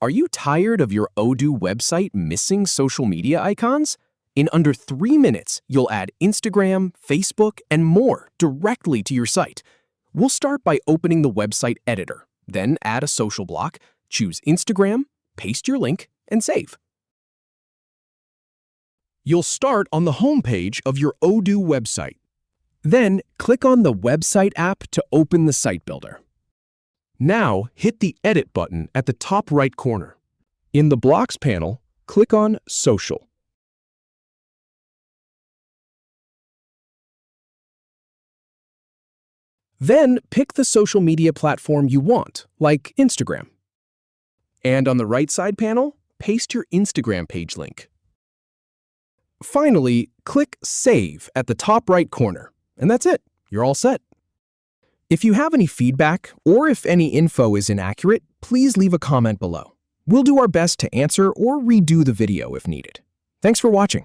Are you tired of your Odoo website missing social media icons? In under 3 minutes, you'll add Instagram, Facebook, and more directly to your site. We'll start by opening the website editor, then add a social block, choose Instagram, paste your link, and save. You'll start on the home page of your Odoo website. Then, click on the website app to open the site builder. Now, hit the Edit button at the top right corner. In the Blocks panel, click on Social. Then, pick the social media platform you want, like Instagram. And on the right side panel, paste your Instagram page link. Finally, click Save at the top right corner, and that's it. You're all set. If you have any feedback or if any info is inaccurate, please leave a comment below. We'll do our best to answer or redo the video if needed. Thanks for watching.